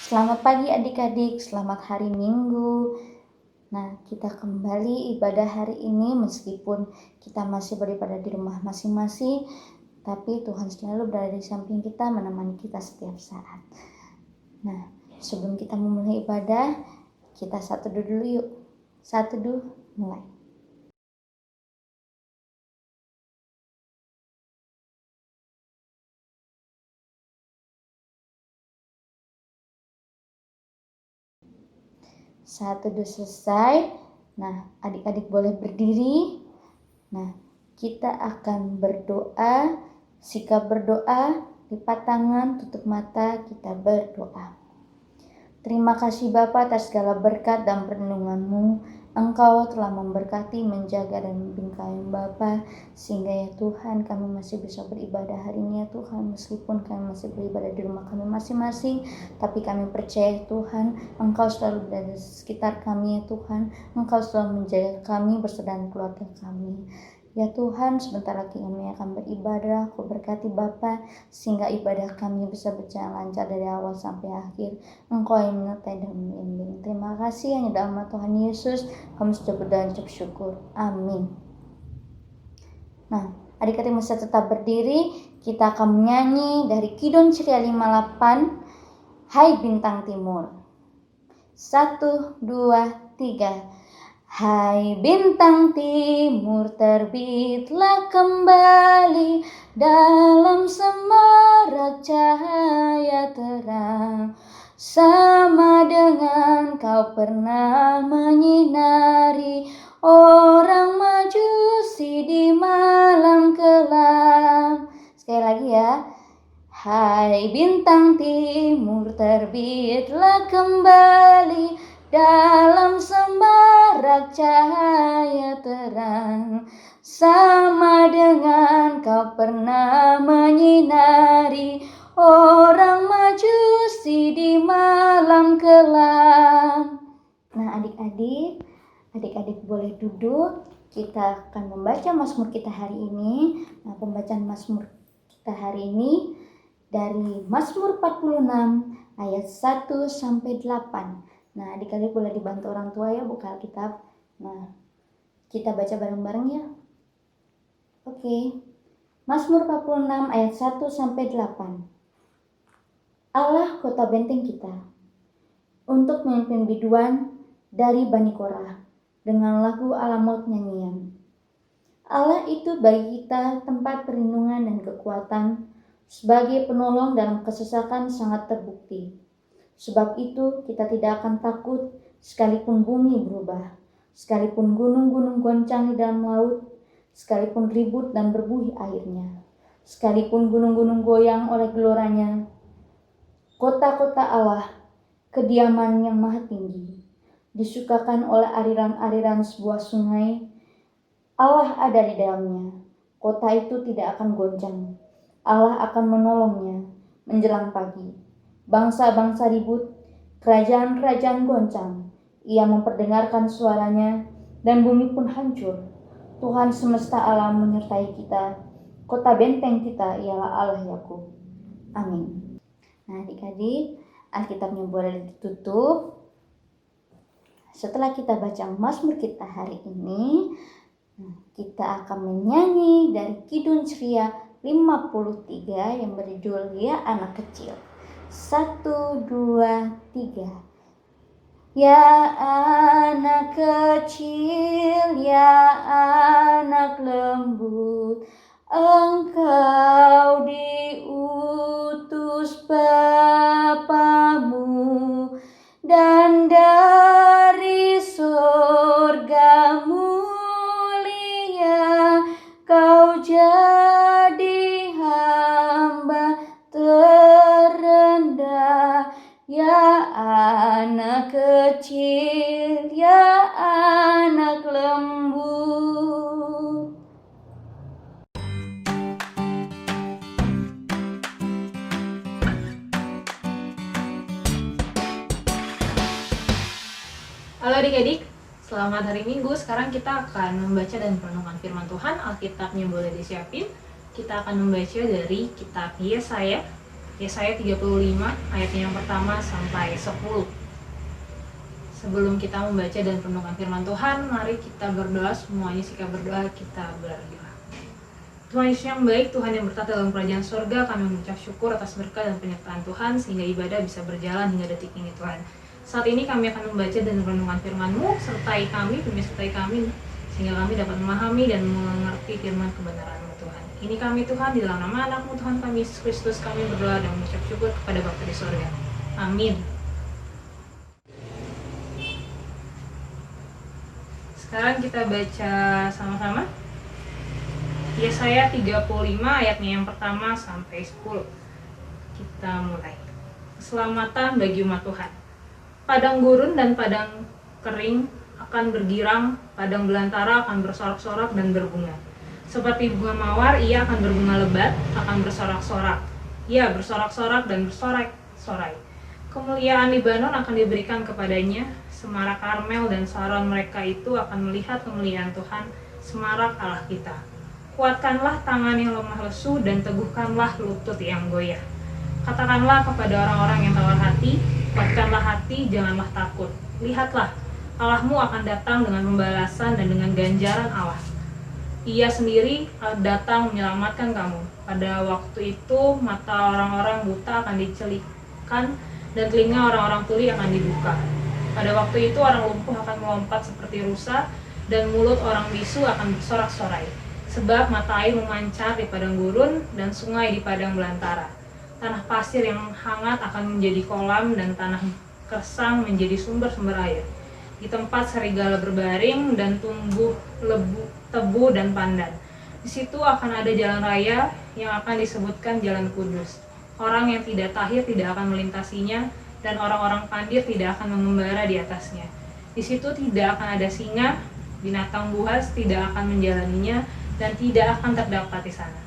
Selamat pagi adik-adik, selamat hari Minggu. Nah, kita kembali ibadah hari ini meskipun kita masih beribadah di rumah masing-masing, tapi Tuhan selalu berada di samping kita, menemani kita setiap saat. Nah, sebelum kita memulai ibadah, kita satu dulu yuk. Satu dulu, mulai. Satu dulu selesai. Nah, adik-adik boleh berdiri. Nah, kita akan berdoa, sikap berdoa, lipat tangan, tutup mata, kita berdoa. Terima kasih Bapa atas segala berkat dan perlindungan-Mu. Engkau telah memberkati, menjaga, dan membimbing kami Bapa, sehingga ya Tuhan kami masih bisa beribadah hari ini ya Tuhan, meskipun kami masih beribadah di rumah kami masing-masing, tapi kami percaya Tuhan, Engkau selalu berada di sekitar kami ya Tuhan, Engkau selalu menjaga kami beserta keluarga kami. Ya Tuhan, sebentar lagi kami akan beribadah. Kau berkati Bapa, sehingga ibadah kami bisa berjalan lancar dari awal sampai akhir. Engkau yang menyertai dan membimbing. Terima kasih hanya dalam nama Tuhan Yesus kami sudah berdoa dan bersyukur. Amin. Nah, adik-adik mesti tetap berdiri. Kita akan menyanyi dari Kidung Ceria 58, Hai Bintang Timur. 1, 2, 3. Hai bintang timur, terbitlah kembali dalam semarak cahaya terang, sama dengan kau pernah menyinari orang Majusi di malam kelam. Sekali lagi ya. Hai bintang timur, terbitlah kembali dalam semarak cahaya terang, sama dengan kau pernah menyinari orang Majusi di malam kelam. Nah adik-adik boleh duduk. Kita akan membaca Mazmur kita hari ini. Nah, pembacaan Mazmur kita hari ini dari Mazmur 46 ayat 1 sampai 8. Nah, adik-adik boleh dibantu orang tua ya buka Alkitab. Nah, kita baca bareng-bareng ya. Oke. Mazmur 46 ayat 1 sampai 8. Allah kota benteng kita, untuk memimpin biduan dari Bani Korah dengan lagu alamot nyanyian. Allah itu bagi kita tempat perlindungan dan kekuatan, sebagai penolong dalam kesesakan sangat terbukti. Sebab itu kita tidak akan takut sekalipun bumi berubah, sekalipun gunung-gunung goncang di dalam laut, sekalipun ribut dan berbuih airnya, sekalipun gunung-gunung goyang oleh geloranya. Kota-kota Allah, kediaman yang maha tinggi, disukakan oleh aliran-aliran sebuah sungai. Allah ada di dalamnya, kota itu tidak akan goncang. Allah akan menolongnya menjelang pagi. Bangsa-bangsa ribut, kerajaan-kerajaan goncang. Ia memperdengarkan suaranya, dan bumi pun hancur. Tuhan semesta alam menyertai kita. Kota benteng kita ialah Allah Yakub. Amin. Nah adik-adik, Alkitabnya boleh ditutup. Setelah kita baca Mazmur kita hari ini, kita akan menyanyi dari Kidung Ceria 53 yang berjudul Ya Anak Kecil. 1, 2, 3. Ya anak kecil, ya anak lembut, engkau diutus Bapamu, dan dari surga mulia kau jadi hamba terendah. Ya anak kecil, ya anak lembut. Halo adik-adik, selamat hari Minggu. Sekarang kita akan membaca dan merenungkan firman Tuhan. Alkitabnya boleh disiapin. Kita akan membaca dari kitab Yesaya Yesaya 35 ayatnya yang pertama sampai 10. Sebelum kita membaca dan merenungkan firman Tuhan, mari kita berdoa. Semuanya sikap berdoa, kita berdoa. Tuhan Yesus yang baik, Tuhan yang bertata dalam kerajaan surga, kami mengucap syukur atas berkat dan penyertaan Tuhan sehingga ibadah bisa berjalan hingga detik ini Tuhan. Saat ini kami akan membaca dan merenungkan firman-Mu, sertai kami, sertai kami, sehingga kami dapat memahami dan mengerti firman kebenaran-Mu Tuhan. Ini kami Tuhan, di dalam nama anak-Mu Tuhan kami Yesus Kristus, kami berdoa dan mengucap syukur kepada Bapa di surga. Amin. Sekarang kita baca sama-sama Yesaya 35 ayatnya yang pertama sampai 10. Kita mulai. Keselamatan bagi umat Tuhan. Padang gurun dan padang kering akan bergirang, padang belantara akan bersorak-sorak dan berbunga. Seperti bunga mawar, ia akan berbunga lebat, akan bersorak-sorak. Ia bersorak-sorak dan bersorak-sorai. Kemuliaan Libanon akan diberikan kepadanya, semarak Karmel dan Saron mereka itu akan melihat kemuliaan Tuhan, semarak Allah kita. Kuatkanlah tangan yang lemah lesu dan teguhkanlah lutut yang goyah. Katakanlah kepada orang-orang yang tawar hati, kuatkanlah hati, janganlah takut. Lihatlah, Allahmu akan datang dengan pembalasan dan dengan ganjaran Allah. Ia sendiri datang menyelamatkan kamu. Pada waktu itu, mata orang-orang buta akan dicelikkan dan telinga orang-orang tuli akan dibuka. Pada waktu itu, orang lumpuh akan melompat seperti rusa dan mulut orang bisu akan bersorak-sorai. Sebab mata air memancar di padang gurun dan sungai di padang belantara. Tanah pasir yang hangat akan menjadi kolam dan tanah kersang menjadi sumber-sumber air. Di tempat serigala berbaring dan tumbuh tebu dan pandan. Di situ akan ada jalan raya yang akan disebutkan Jalan Kudus. Orang yang tidak tahir tidak akan melintasinya dan orang-orang pandir tidak akan mengembara di atasnya. Di situ tidak akan ada singa, binatang buas tidak akan menjalaninya dan tidak akan terdapat di sana.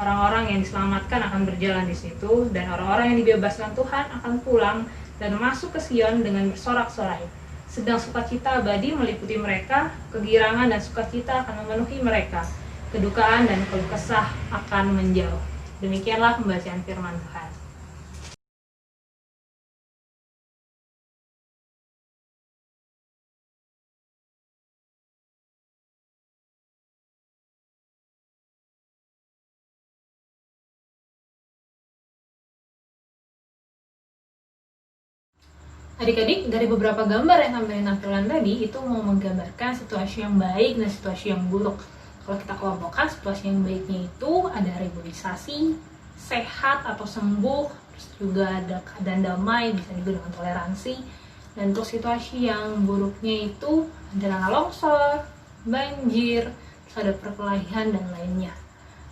Orang-orang yang diselamatkan akan berjalan di situ, dan orang-orang yang dibebaskan Tuhan akan pulang dan masuk ke Sion dengan bersorak-sorai. Sedang sukacita abadi meliputi mereka, kegirangan dan sukacita akan memenuhi mereka, kedukaan dan keluh kesah akan menjauh. Demikianlah pembacaan firman Tuhan. Adik-adik, dari beberapa gambar yang kami tampilkan tadi, itu mau menggambarkan situasi yang baik dan situasi yang buruk. Kalau kita kelompokkan, situasi yang baiknya itu ada reboisasi, sehat atau sembuh, terus juga ada keadaan damai, bisa juga dengan toleransi. Dan untuk situasi yang buruknya itu ada tanah longsor, banjir, terus ada perkelahian dan lainnya.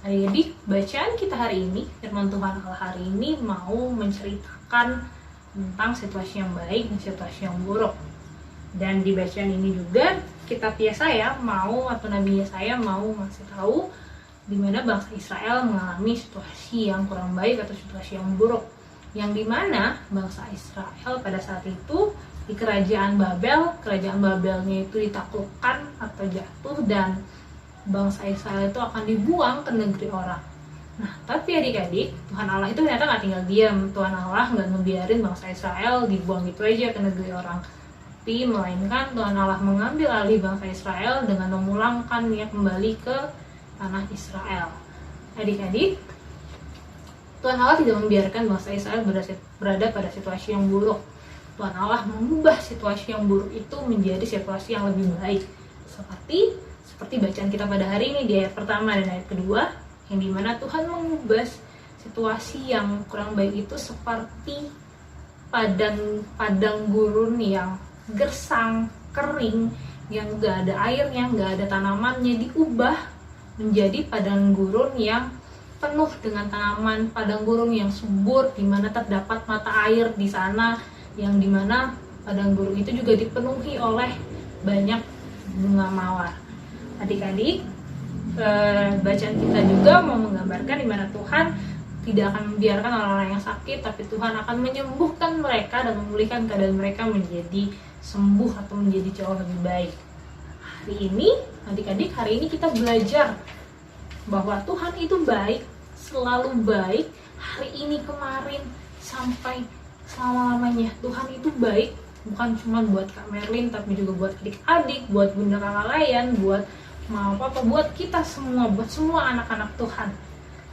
Adik-adik, bacaan kita hari ini, firman Tuhan Allah hari ini mau menceritakan tentang situasi yang baik dan situasi yang buruk. Dan di bacaan ini juga kitab Yesaya Nabi Yesaya mau ngasih tahu di mana bangsa Israel mengalami situasi yang kurang baik atau situasi yang buruk, yang dimana bangsa Israel pada saat itu di kerajaan Babelnya itu ditaklukkan atau jatuh dan bangsa Israel itu akan dibuang ke negeri orang. Nah, tapi adik-adik, Tuhan Allah itu ternyata nggak tinggal diam. Tuhan Allah nggak ngebiarin bangsa Israel dibuang gitu aja ke negeri orang. Tapi melainkan Tuhan Allah mengambil alih bangsa Israel dengan memulangkannya kembali ke tanah Israel. Adik-adik, Tuhan Allah tidak membiarkan bangsa Israel berada pada situasi yang buruk. Tuhan Allah mengubah situasi yang buruk itu menjadi situasi yang lebih baik. Seperti bacaan kita pada hari ini di ayat pertama dan ayat kedua, yang dimana Tuhan mengubah situasi yang kurang baik itu seperti padang gurun yang gersang, kering, yang gak ada airnya, gak ada tanamannya, diubah menjadi padang gurun yang penuh dengan tanaman, padang gurun yang subur, di mana terdapat mata air di sana, yang dimana padang gurun itu juga dipenuhi oleh banyak bunga mawar. Adik-adik, bacaan kita juga mau menggambarkan di mana Tuhan tidak akan membiarkan orang-orang yang sakit, tapi Tuhan akan menyembuhkan mereka dan memulihkan keadaan mereka menjadi sembuh atau menjadi jauh lebih baik. Hari ini, adik-adik, hari ini kita belajar bahwa Tuhan itu baik, selalu baik, hari ini, kemarin, sampai selama-lamanya. Tuhan itu baik, bukan cuma buat Kak Merlin, tapi juga buat adik-adik, buat Bunda Kakak Layan, buat mau apa, buat kita semua, buat semua anak-anak Tuhan.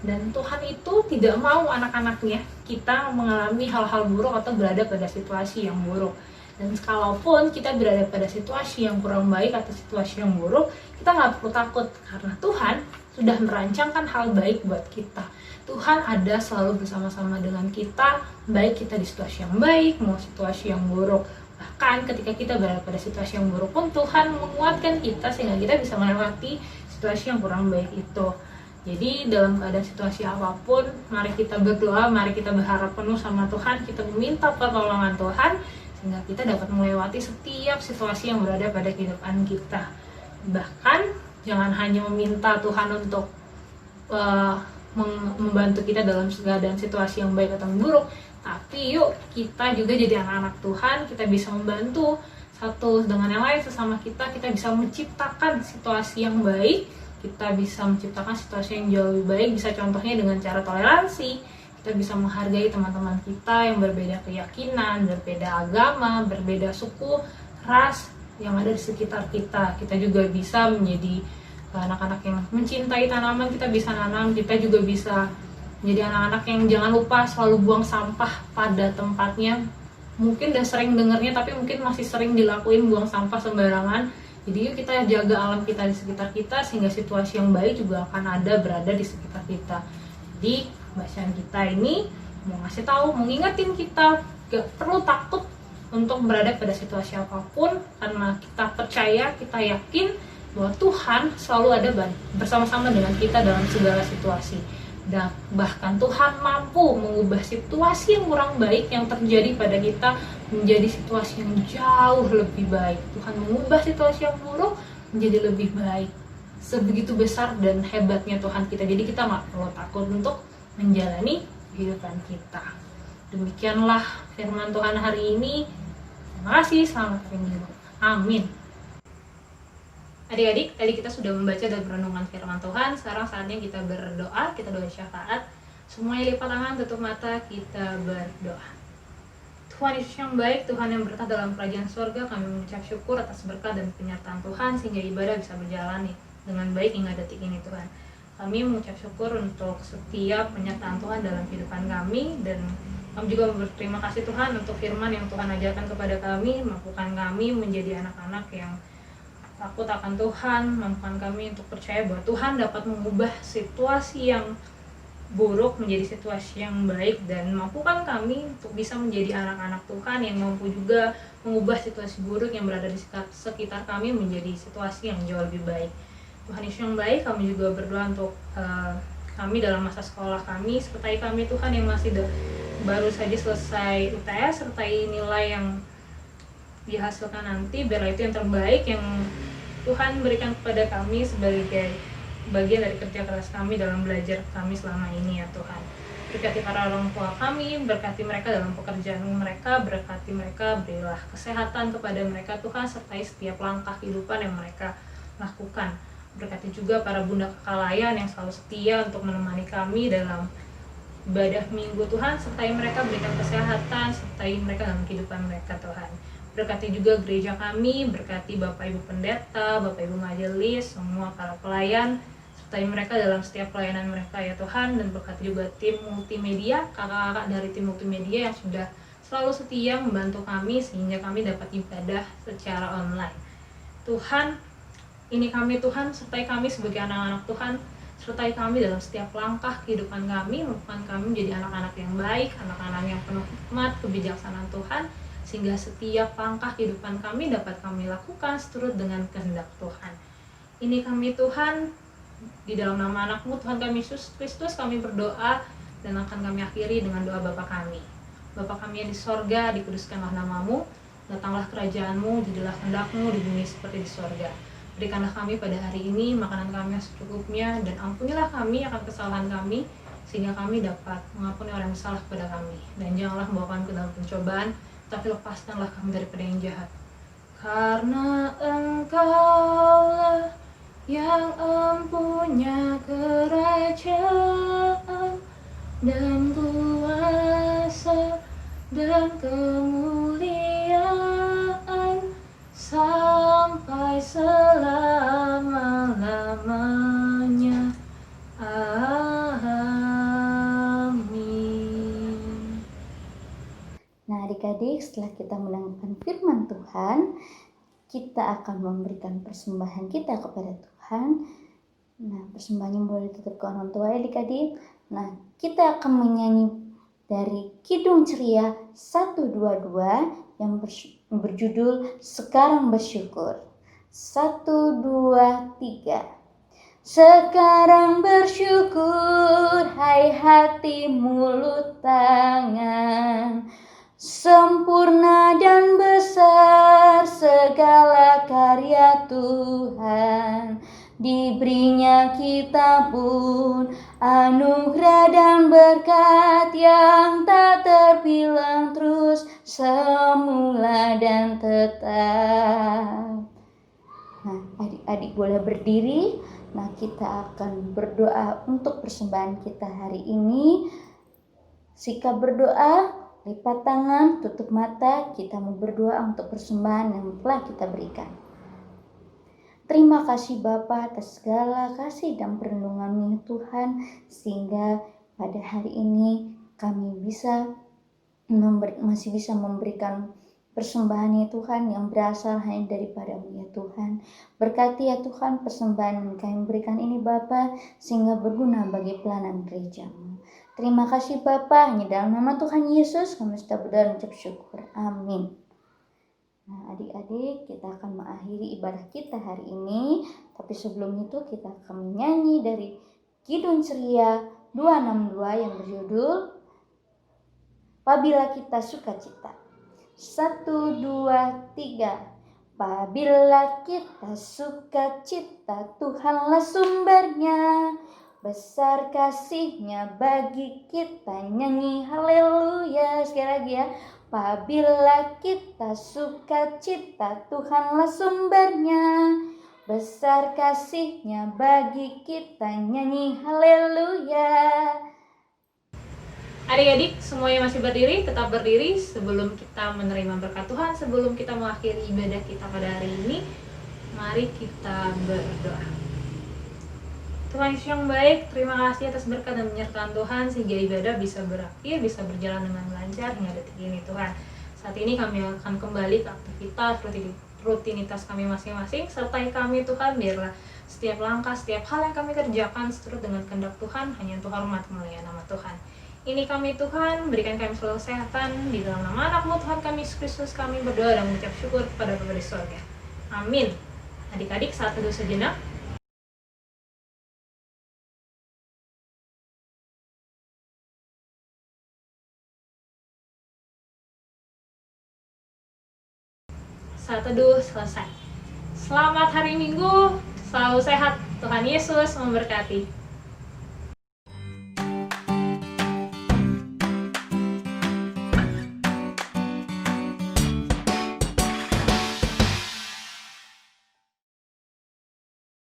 Dan Tuhan itu tidak mau anak-anaknya kita mengalami hal-hal buruk atau berada pada situasi yang buruk. Dan kalaupun kita berada pada situasi yang kurang baik atau situasi yang buruk, kita nggak perlu takut, karena Tuhan sudah merancangkan hal baik buat kita. Tuhan ada selalu bersama-sama dengan kita, baik kita di situasi yang baik mau situasi yang buruk. Bahkan ketika kita berada pada situasi yang buruk pun Tuhan menguatkan kita sehingga kita bisa melewati situasi yang kurang baik itu. Jadi dalam keadaan situasi apapun, mari kita berdoa, mari kita berharap penuh sama Tuhan, kita meminta pertolongan Tuhan sehingga kita dapat melewati setiap situasi yang berada pada kehidupan kita. Bahkan jangan hanya meminta Tuhan untuk membantu kita dalam segala situasi yang baik atau yang buruk, tapi yuk kita juga jadi anak-anak Tuhan, kita bisa membantu satu dengan yang lain sesama kita bisa menciptakan situasi yang baik, kita bisa menciptakan situasi yang jauh lebih baik. Bisa contohnya dengan cara toleransi, kita bisa menghargai teman-teman kita yang berbeda keyakinan, berbeda agama, berbeda suku, ras yang ada di sekitar kita. Kita juga bisa menjadi anak-anak yang mencintai tanaman, kita bisa nanam, kita juga bisa menjadi anak-anak yang jangan lupa selalu buang sampah pada tempatnya. Mungkin udah sering dengernya, tapi mungkin masih sering dilakuin buang sampah sembarangan. Jadi yuk kita jaga alam kita di sekitar kita, sehingga situasi yang baik juga akan berada di sekitar kita. Jadi bacaan kita ini mau ngasih tahu, mau ngingetin kita gak perlu takut untuk berada pada situasi apapun, karena kita percaya, kita yakin bahwa Tuhan selalu ada bersama-sama dengan kita dalam segala situasi. Dan bahkan Tuhan mampu mengubah situasi yang kurang baik yang terjadi pada kita menjadi situasi yang jauh lebih baik. Tuhan mengubah situasi yang buruk menjadi lebih baik. Sebegitu besar dan hebatnya Tuhan kita. Jadi kita gak perlu takut untuk menjalani kehidupan kita. Demikianlah firman Tuhan hari ini. Terima kasih, selamat hari Minggu. Amin. Adik-adik, tadi kita sudah membaca dan merenungkan firman Tuhan. Sekarang saatnya kita berdoa, kita doa syafaat. Semuanya lipat tangan, tutup mata, kita berdoa. Tuhan Yesus yang baik, Tuhan yang bertah dalam kerajaan surga, kami mengucap syukur atas berkat dan penyertaan Tuhan sehingga ibadah bisa berjalan dengan baik hingga detik ini Tuhan. Kami mengucap syukur untuk setiap penyertaan Tuhan dalam kehidupan kami, dan kami juga berterima kasih Tuhan untuk firman yang Tuhan ajarkan kepada kami, mampukan kami menjadi anak-anak yang takut akan Tuhan, mampukan kami untuk percaya bahwa Tuhan dapat mengubah situasi yang buruk menjadi situasi yang baik, dan mampukan kami untuk bisa menjadi anak-anak Tuhan yang mampu juga mengubah situasi buruk yang berada di sekitar kami menjadi situasi yang jauh lebih baik. Tuhan Yesus yang baik, kami juga berdoa untuk kami dalam masa sekolah kami, sertai kami Tuhan yang masih baru saja selesai UTS, sertai nilai yang dihasilkan nanti, biarlah itu yang terbaik yang Tuhan berikan kepada kami sebagai bagian dari kerja keras kami dalam belajar kami selama ini ya Tuhan. Berkati para orang tua kami, berkati mereka dalam pekerjaan mereka, berkati mereka, berilah kesehatan kepada mereka Tuhan, sertai setiap langkah kehidupan yang mereka lakukan. Berkati juga para bunda kakak layan yang selalu setia untuk menemani kami dalam ibadah minggu Tuhan, sertai mereka, berikan kesehatan, sertai mereka dalam kehidupan mereka Tuhan. Berkati juga gereja kami, berkati Bapak Ibu Pendeta, Bapak Ibu Majelis, semua para pelayan, sertai mereka dalam setiap pelayanan mereka ya Tuhan. Dan berkati juga tim multimedia, kakak-kakak dari tim multimedia yang sudah selalu setia membantu kami sehingga kami dapat ibadah secara online. Tuhan, ini kami Tuhan, sertai kami sebagai anak-anak Tuhan, sertai kami dalam setiap langkah kehidupan kami, mampukan kami menjadi anak-anak yang baik, anak-anak yang penuh hikmat, kebijaksanaan Tuhan, sehingga setiap langkah kehidupan kami dapat kami lakukan seturut dengan kehendak Tuhan. Ini kami Tuhan, di dalam nama anak-Mu Tuhan kami Yesus Kristus kami berdoa, dan akan kami akhiri dengan doa Bapa kami. Bapa kami yang di sorga, dikuduskanlah nama-Mu, datanglah kerajaan-Mu, jadilah kehendak-Mu di bumi seperti di sorga. Berikanlah kami pada hari ini makanan kami yang secukupnya, dan ampunilah kami akan kesalahan kami, sehingga kami dapat mengampuni orang yang bersalah kepada kami. Dan janganlah membawa kami ke dalam pencobaan, tapi lepaskanlah kami daripada yang jahat. Karena Engkaulah yang empunya kerajaan, dan kuasa dan kemuliaan sampai selama-lamanya. Amin. Nah, adik-adik, setelah kita mendengarkan firman Tuhan, kita akan memberikan persembahan kita kepada Tuhan. Nah, persembahannya boleh ditutup ke orang tua ya adik-adik. Nah, kita akan menyanyi dari Kidung Ceria 122 yang berjudul Sekarang Bersyukur. 1, 2, 3. Sekarang bersyukur, hai hati, mulut, tangan. Sempurna dan besar segala karya Tuhan. Diberinya kita pun anugerah dan berkat yang tak terbilang, terus semula dan tetap. Nah, adik-adik boleh berdiri. Nah, kita akan berdoa untuk persembahan kita hari ini. Sikap berdoa, lipat tangan, tutup mata, kita mau berdoa untuk persembahan yang telah kita berikan. Terima kasih Bapa atas segala kasih dan perlindungan-Mu Tuhan, sehingga pada hari ini kami masih bisa memberikan persembahan ya Tuhan yang berasal hanya daripada-Mu ya Tuhan. Berkati ya Tuhan persembahan yang kami berikan ini Bapa, sehingga berguna bagi pelayanan gereja-Mu. Terima kasih Bapa, hanya dalam nama Tuhan Yesus kami sudah berdoa dan ucap syukur. Amin. Nah, adik-adik, kita akan mengakhiri ibadah kita hari ini. Tapi sebelum itu kita akan menyanyi dari Kidung Ceria 262 yang berjudul Apabila Kita Sukacita. 1, 2, 3. Apabila kita sukacita, Tuhanlah sumbernya. Besar kasih-Nya bagi kita, nyanyi haleluya. Sekali lagi ya. Apabila kita sukacita, Tuhanlah sumbernya. Besar kasih-Nya bagi kita, nyanyi haleluya. Adik-adik semuanya masih berdiri, tetap berdiri sebelum kita menerima berkat Tuhan, sebelum kita mengakhiri ibadah kita pada hari ini. Mari kita berdoa. Tuhan Yesus yang baik, terima kasih atas berkat dan penyertaan Tuhan sehingga ibadah bisa berakhir, bisa berjalan dengan lancar hingga detik ini Tuhan. Saat ini kami akan kembali ke aktivitas rutinitas kami masing-masing. Sertai kami Tuhan, biarlah setiap langkah, setiap hal yang kami kerjakan seturut dengan kehendak Tuhan, hanya untuk hormat kemuliaan nama Tuhan. Ini kami Tuhan, berikan kami selalu kesehatan, di dalam nama anak-Mu Tuhan kami Yesus Kristus kami berdoa dan mengucap syukur kepada Bapa di surga. Amin. Adik-adik saat teduh sejenak. Saat teduh selesai. Selamat hari Minggu, selalu sehat, Tuhan Yesus memberkati.